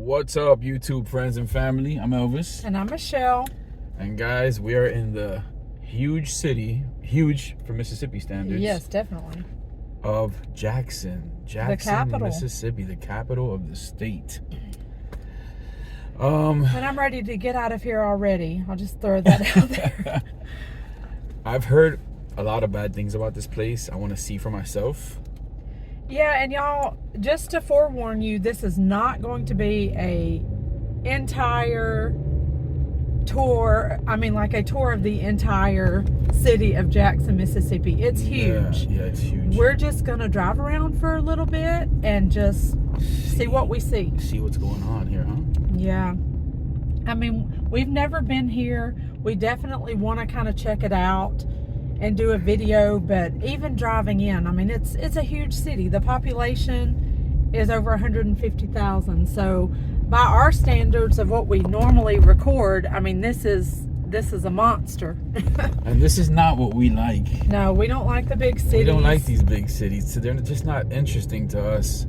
What's up, YouTube friends and family? I'm Elvis. And I'm Michelle. And guys, we are in the huge city, huge for Mississippi standards. Yes, definitely. Of Jackson, the capital. Mississippi, the capital of the state. And I'm ready to get out of here already. I'll just throw that out there. I've heard a lot of bad things about this place. I want to see for myself. Yeah, and y'all, just to forewarn you, this is not going to be a entire tour. I mean, like a tour of the entire city of Jackson, Mississippi. It's huge. Yeah, it's huge. We're just going to drive around for a little bit and just see what we see. See what's going on here, huh? Yeah. I mean, we've never been here. We definitely want to kind of check it out and do a video, but even driving in, I mean, it's a huge city. The population is over 150,000. So by our standards of what we normally record, I mean, this is a monster. And this is not what we like. No, we don't like the big cities. We don't like these big cities. So they're just not interesting to us.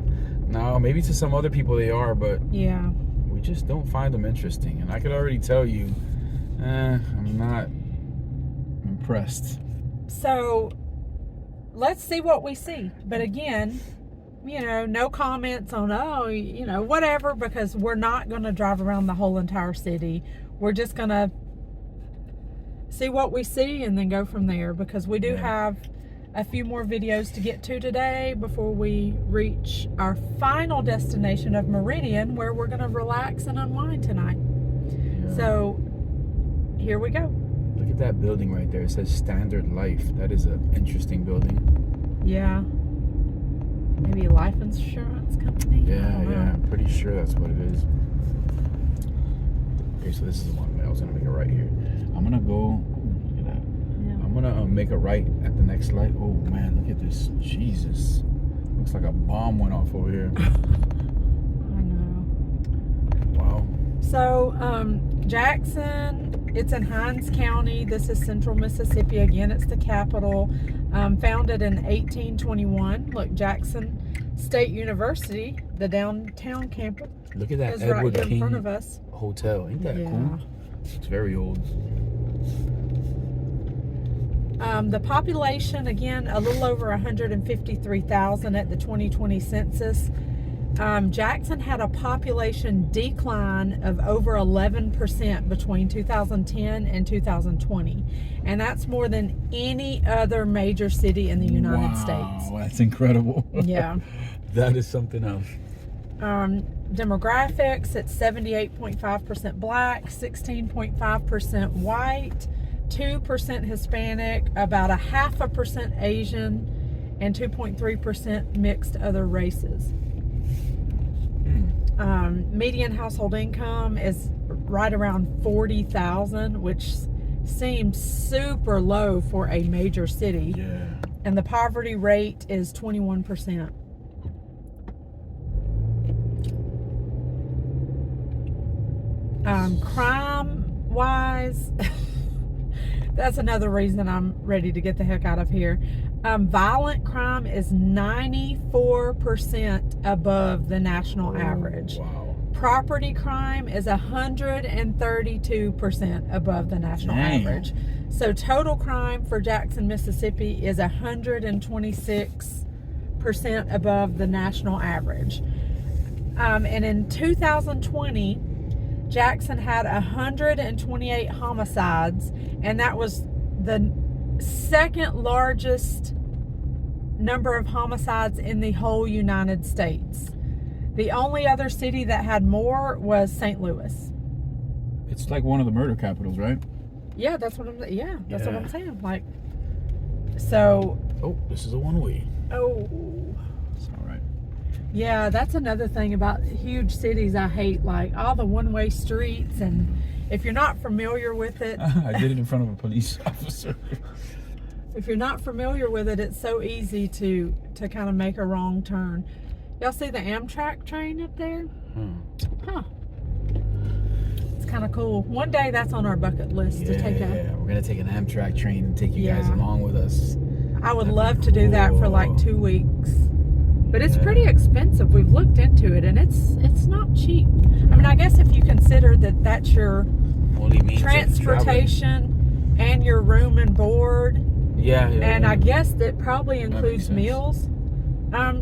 Now, maybe to some other people they are, but yeah, we just don't find them interesting. And I could already tell you, I'm not impressed. So let's see what we see. But again, you know, no comments on, whatever, because we're not going to drive around the whole entire city. We're just going to see what we see and then go from there, because we do have a few more videos to get to today before we reach our final destination of Meridian, where we're going to relax and unwind tonight. Yeah. So here we go. Look at that building right there. It says Standard Life. That is an interesting building. Yeah. Maybe a life insurance company? Yeah, I'm pretty sure that's what it is. Okay, so this is the one way. I was going to make a right here. I'm going to go... Look at that. Yeah. I'm going to make a right at the next light. Oh, man, look at this. Jesus. Looks like a bomb went off over here. I know. Wow. So, Jackson... It's in Hinds County. This is central Mississippi. Again, it's the capital. Founded in 1821. Look, Jackson State University, the downtown campus. Look at that is Edward right here King in front of us. Hotel. Ain't that cool? It's very old. The population, again, a little over 153,000 at the 2020 census. Jackson had a population decline of over 11% between 2010 and 2020. And that's more than any other major city in the United States. Wow, that's incredible. Yeah. That is something else. Demographics, it's 78.5% black, 16.5% white, 2% Hispanic, about 0.5% Asian, and 2.3% mixed other races. Median household income is right around $40,000, which seems super low for a major city. Yeah. And the poverty rate is 21%. Crime-wise, that's another reason I'm ready to get the heck out of here. Violent crime is 94% above the national average. Wow. Property crime is 132% above the national average. So total crime for Jackson, Mississippi is 126% above the national average. And in 2020, Jackson had 128 homicides, and that was the second largest number of homicides in the whole United States. The only other city that had more was St. Louis. It's like one of the murder capitals, right? Yeah, that's what I'm saying. Like, so. Oh, this is a one-way. Oh. It's all right. Yeah, that's another thing about huge cities I hate, like all the one-way streets, and if you're not familiar with it. I did it in front of a police officer. If you're not familiar with it, it's so easy to kind of make a wrong turn. Y'all see the Amtrak train up there? Huh. It's kind of cool. One day that's on our bucket list to take a... Yeah, we're going to take an Amtrak train and take you guys along with us. I would love to do that for like 2 weeks. But it's pretty expensive. We've looked into it, and it's not cheap. I mean, I guess if you consider that that's your only means transportation and your room and board. Yeah. And I guess that probably includes sense. meals.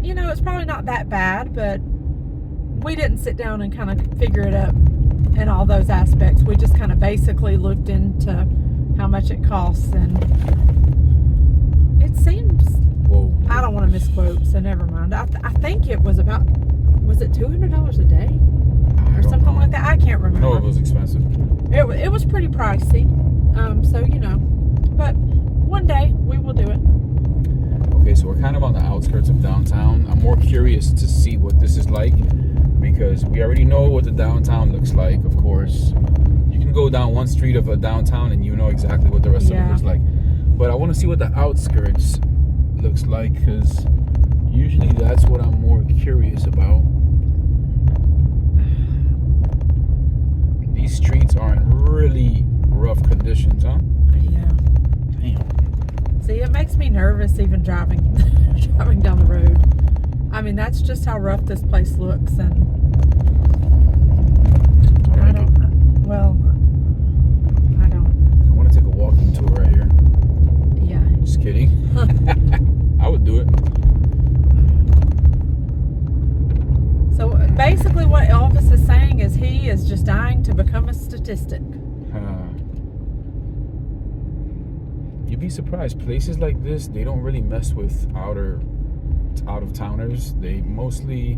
You know, it's probably not that bad, but we didn't sit down and kind of figure it up in all those aspects. We just kind of basically looked into how much it costs, and it seems... Whoa. I don't want to misquote, so never mind. I think it was about... Was it $200 a day? Or something like that? I can't remember. No, it was expensive. It was pretty pricey. So, you know. But one day, we will do it. Okay, so we're kind of on the outskirts of downtown. I'm more curious to see what this is like, because we already know what the downtown looks like, of course. You can go down one street of a downtown and you know exactly what the rest of it looks like. But I want to see what the outskirts looks like, because usually that's what I'm more curious about. These streets are in really rough conditions, huh? Yeah. Damn. See, it makes me nervous even driving down the road. I mean, that's just how rough this place looks, and I don't. I want to take a walking tour right here. Yeah. Just kidding. I would do it. So basically, what Elvis is saying is he is just dying to become a statistic. You'd be surprised. Places like this, they don't really mess with out of towners. They mostly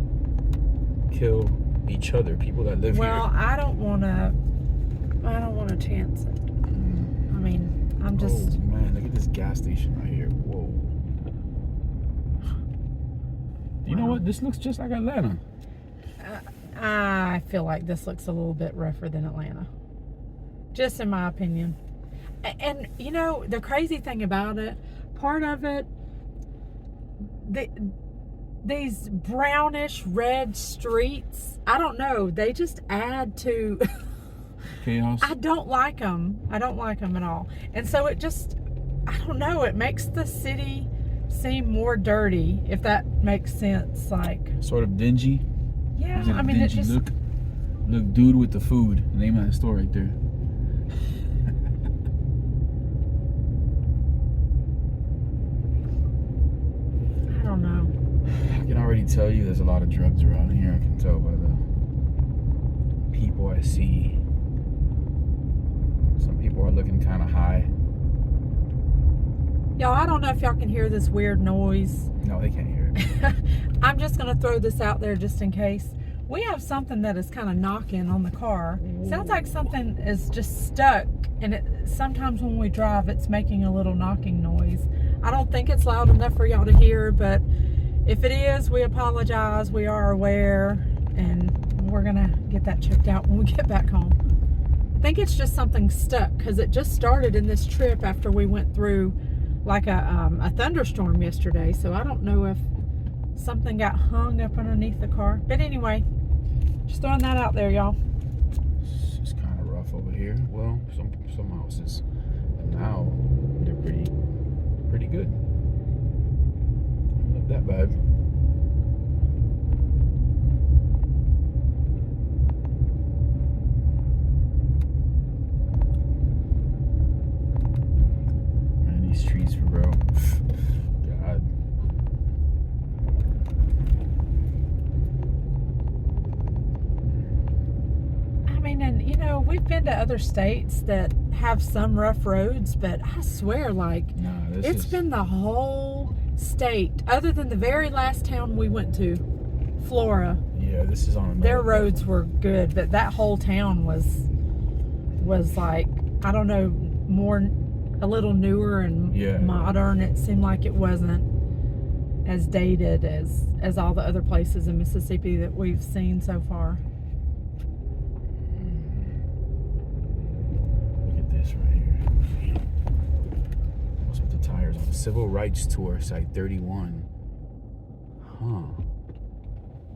kill each other, people that live here. Well, I don't want to chance it. I mean, I'm just... Oh man, look at this gas station right here. Whoa. You know what? This looks just like Atlanta. I feel like this looks a little bit rougher than Atlanta. Just in my opinion. And, you know, the crazy thing about it, part of it, these brownish red streets, I don't know, they just add to... Chaos. I don't like them. I don't like them at all. And so it just, I don't know, it makes the city seem more dirty, if that makes sense. Like, sort of dingy. Yeah, I mean, it just... Look, dude with the food. The name of that store right there. I don't know. I can already tell you there's a lot of drugs around here. I can tell by the people I see. Some people are looking kind of high. Y'all, I don't know if y'all can hear this weird noise. No, they can't hear it. I'm just going to throw this out there just in case. We have something that is kind of knocking on the car. Sounds like something is just stuck, and sometimes when we drive, it's making a little knocking noise. I don't think it's loud enough for y'all to hear, but if it is, we apologize. We are aware, and we're going to get that checked out when we get back home. I think it's just something stuck, because it just started in this trip after we went through like a thunderstorm yesterday. So I don't know if something got hung up underneath the car. But anyway, just throwing that out there, y'all. It's kind of rough over here. Well, some houses, and now they're pretty good. Not that bad. These streets, bro. God. I mean, and you know, we've been to other states that have some rough roads, but I swear, like, it's been the whole state, other than the very last town we went to, Florida. Yeah, this is on their roads were good, but that whole town was like, I don't know, a little newer and modern. It seemed like it wasn't as dated as all the other places in Mississippi that we've seen so far. Look at this right here. What's with the tires on the Civil Rights Tour, Site 31? Huh.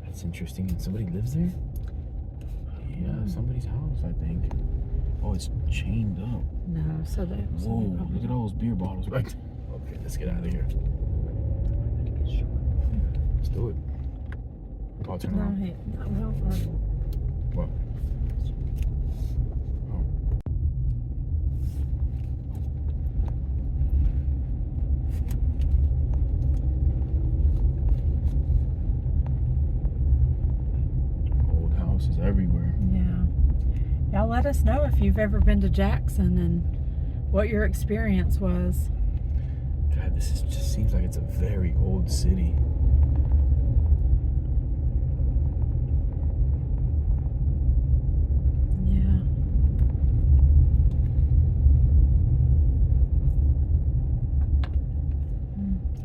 That's interesting. And somebody lives there? Yeah, somebody's house, I think. Oh, it's chained up. No, so they... Whoa, look at all those beer bottles right there. Okay, let's get out of here. Let's do it. I'll turn No, around. What? Oh. Old houses everywhere. Yeah. Y'all let us know if you've ever been to Jackson and what your experience was. God, just seems like it's a very old city. Yeah.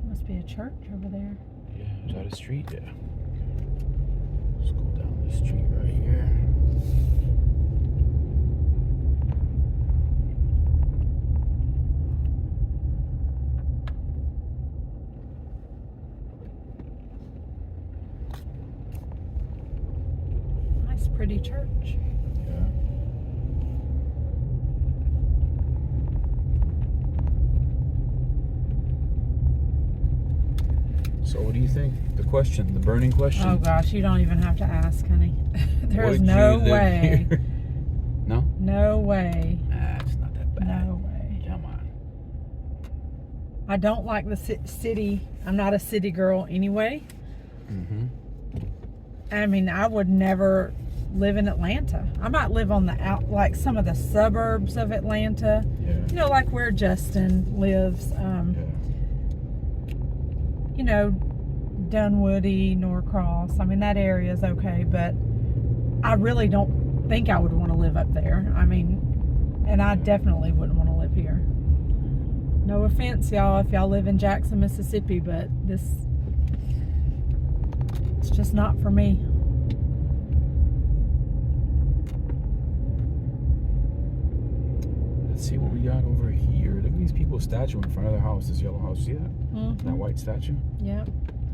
Must be a church over there. Yeah, is that a street? Yeah. Let's go down the street right here. Nice, pretty church. Yeah. So what do you think? The question, the burning question. Oh gosh, you don't even have to ask, honey. There's Would no you live way. here? No? No way. Nah, it's not that bad. No way. Come on. I don't like the city. I'm not a city girl anyway. Mm-hmm. I mean, I would never live in Atlanta. I might live on like some of the suburbs of Atlanta. Yeah. You know, like where Justin lives. Yeah. You know, Dunwoody, Norcross. I mean, that area is okay, but I really don't think I would want to live up there. I mean, and I definitely wouldn't want to live here. No offense, y'all, if y'all live in Jackson, Mississippi, but it's just not for me. Let's see what we got over here. Look at these people's statue in front of their house. This yellow house. See that? That white statue? Yeah.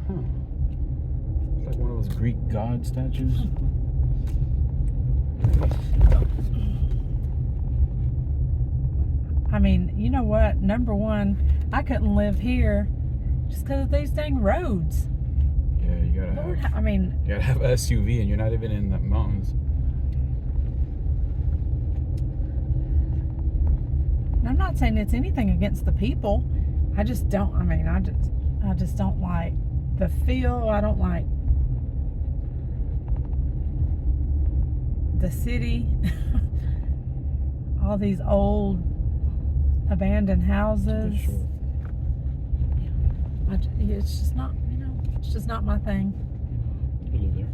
Huh. It's like one of those Greek god statues. I mean, you know what? Number one, I couldn't live here just because of these dang roads. Yeah, you gotta Lord, have. I mean, You gotta have an SUV, and you're not even in the mountains. I'm not saying it's anything against the people. I just don't. I mean, I just don't like the feel. I don't like the city. All these old abandoned houses. For sure. It's just not. You know, it's just not my thing. You live there.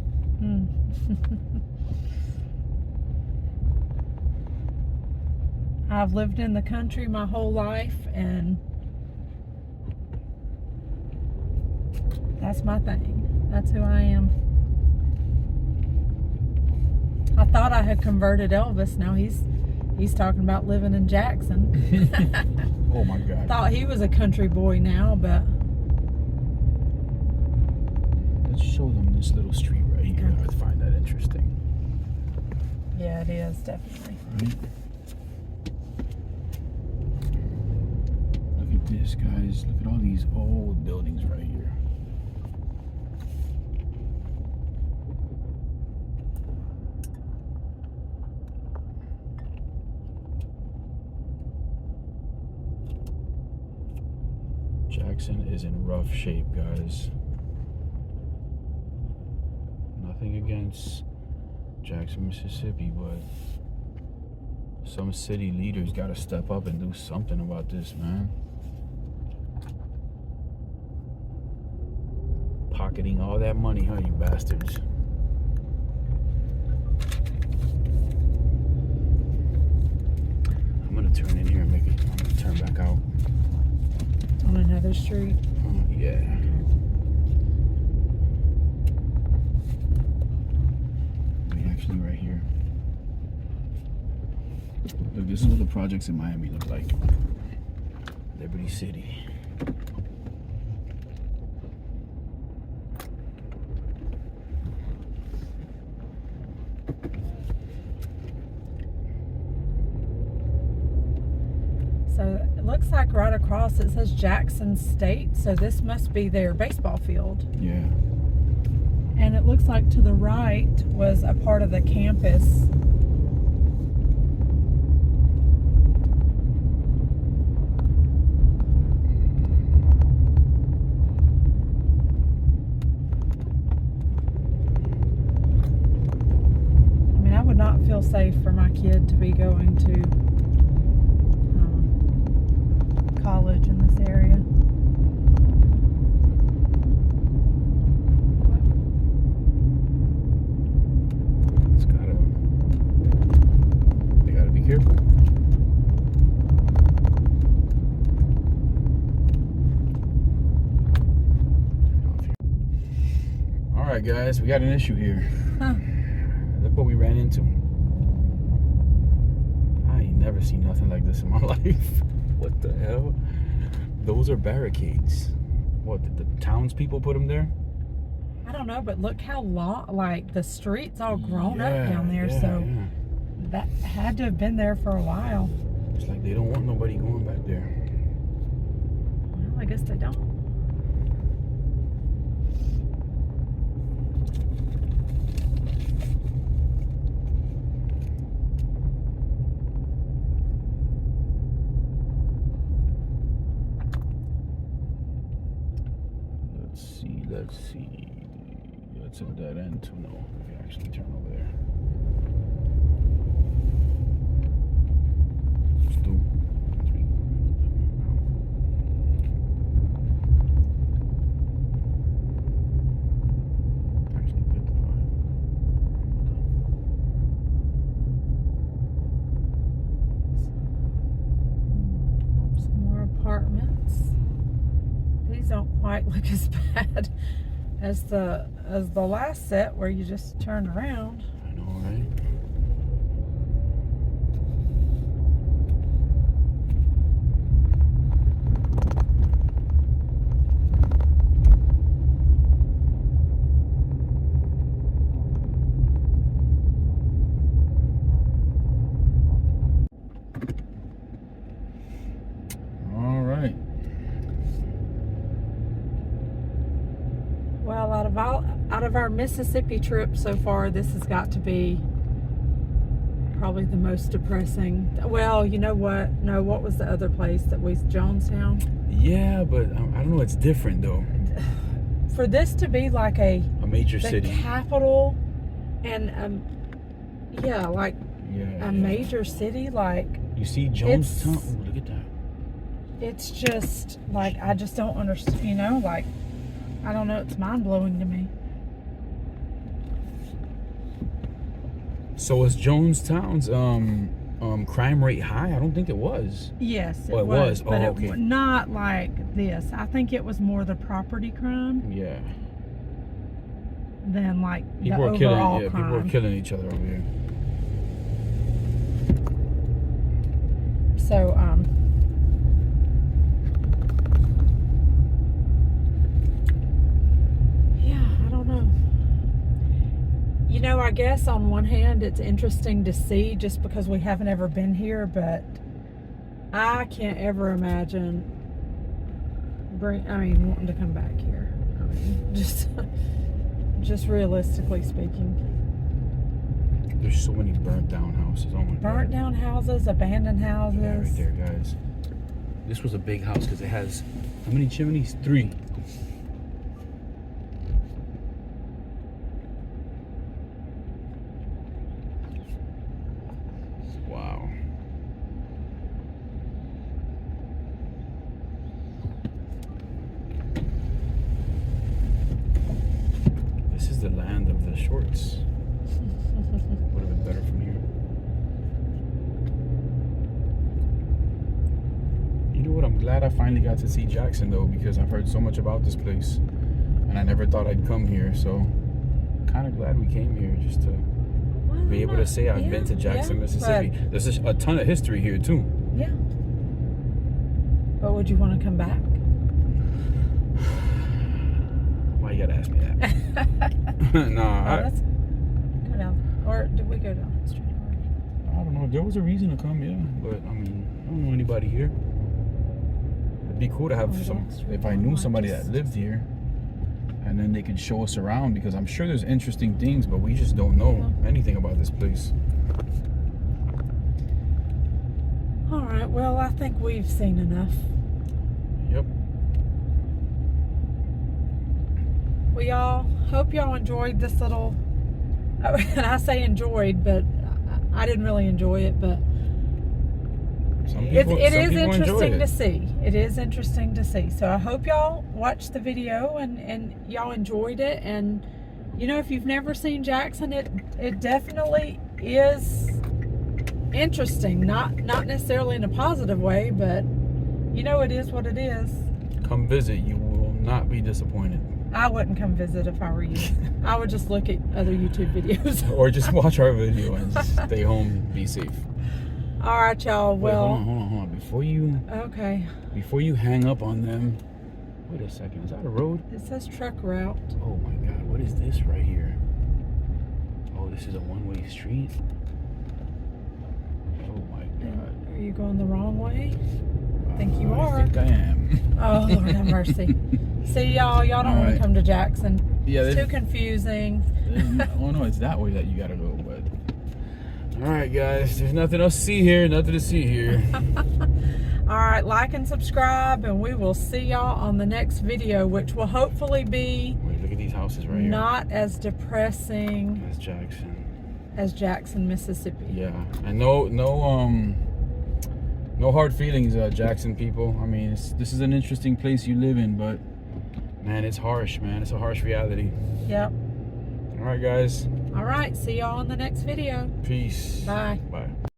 I've lived in the country my whole life, and that's my thing. That's who I am. I thought I had converted Elvis. Now he's talking about living in Jackson. Oh my God. Thought he was a country boy now, but Let's show them this little street right here. I find that interesting. yeah, it is definitely. Right? Look at this, guys. Look at all these old buildings right here. Jackson is in rough shape, guys. Nothing against Jackson, Mississippi, but some city leaders got to step up and do something about this, man. Pocketing all that money, huh, you bastards? I'm gonna turn in here and I'm gonna turn back out. On another street. Yeah. Wait, actually, right here. Look, this is what the projects in Miami look like. Liberty City. So it looks like right across it says Jackson State. So this must be their baseball field. Yeah. And it looks like to the right was a part of the campus. I mean, I would not feel safe for my kid to be going to college in this area. They gotta be careful. All right, guys, we got an issue here. Huh. Look what we ran into. I ain't never seen nothing like this in my life. What the hell? Those are barricades. What, did the townspeople put them there? I don't know, but look how long, like the street's all grown up down there, so that had to have been there for a while. It's like they don't want nobody going back there. Well, I guess they don't. Let's see. That's a dead end too. No, we can actually turn over there. Let's do. Actually, 55. Some more apartments. These don't quite look as bad as the last set where you just turn around. I know, right? All right. Well, out of our Mississippi trip so far, this has got to be probably the most depressing. Well, you know what? No, what was the other place that was Jonestown? Yeah, but I don't know. It's different though. For this to be like a major the city, capital, and yeah, like yeah, a major city, like you see Jonestown. Oh, look at that. It's just like I just don't understand. You know, like I don't know. It's mind blowing to me. So was Jonestown's crime rate high? I don't think it was. Yes, it was. But okay. it not like this. I think it was more the property crime. Yeah. Than like people the are killing. overall Yeah, crime. people are killing each other over here. So yeah, I don't know. You know, I guess on one hand it's interesting to see just because we haven't ever been here, but I can't ever imagine wanting to come back here. I mean, just realistically speaking. There's so many burnt down houses. Oh my God. Burnt down houses, abandoned houses. Yeah, right there, guys. This was a big house because it has how many chimneys? 3. Wow. This is the land of the shorts. Would have been better from here. You know what? I'm glad I finally got to see Jackson though, because I've heard so much about this place and I never thought I'd come here. So kind of glad we came here just to be able to say I've been to Jackson, Mississippi. There's a ton of history here too. Yeah. But would you want to come back? Why you gotta ask me that? Nah. Let's go down. Or did we go down the street? I don't know. There was a reason to come, yeah. But I mean, I don't know anybody here. It'd be cool to have some. If I knew somebody that lived here, and then they can show us around, because I'm sure there's interesting things, but we just don't know anything about this place. All right, well, I think we've seen enough. Yep. Well, y'all, hope y'all enjoyed this little, and I say enjoyed, but I didn't really enjoy it, but it is interesting to see. It is interesting to see. So I hope y'all watched the video and y'all enjoyed it. And, you know, if you've never seen Jackson, it definitely is interesting. Not necessarily in a positive way, but, you know, it is what it is. Come visit. You will not be disappointed. I wouldn't come visit if I were you. I would just look at other YouTube videos. Or just watch our video and stay home, be safe. All right, y'all. Well, wait, hold on. Before you hang up on them, wait a second. Is that a road? It says truck route. Oh my God, what is this right here? Oh, this is a one-way street. Oh my God. Are you going the wrong way? I think you are. I think I am. Oh, Lord have mercy. See, y'all don't want to come to Jackson. Yeah, it's too confusing. Oh no, it's that way that you gotta go, but. All right, guys, there's nothing else to see here. All right, like and subscribe, and we will see y'all on the next video, which will hopefully be... Wait, look at these houses right here. Not as depressing as Jackson, Mississippi. Yeah, and no hard feelings, Jackson people. I mean, this is an interesting place you live in, but man, it's harsh, man. It's a harsh reality. Yep. All right, guys. All right, see y'all in the next video. Peace. Bye. Bye.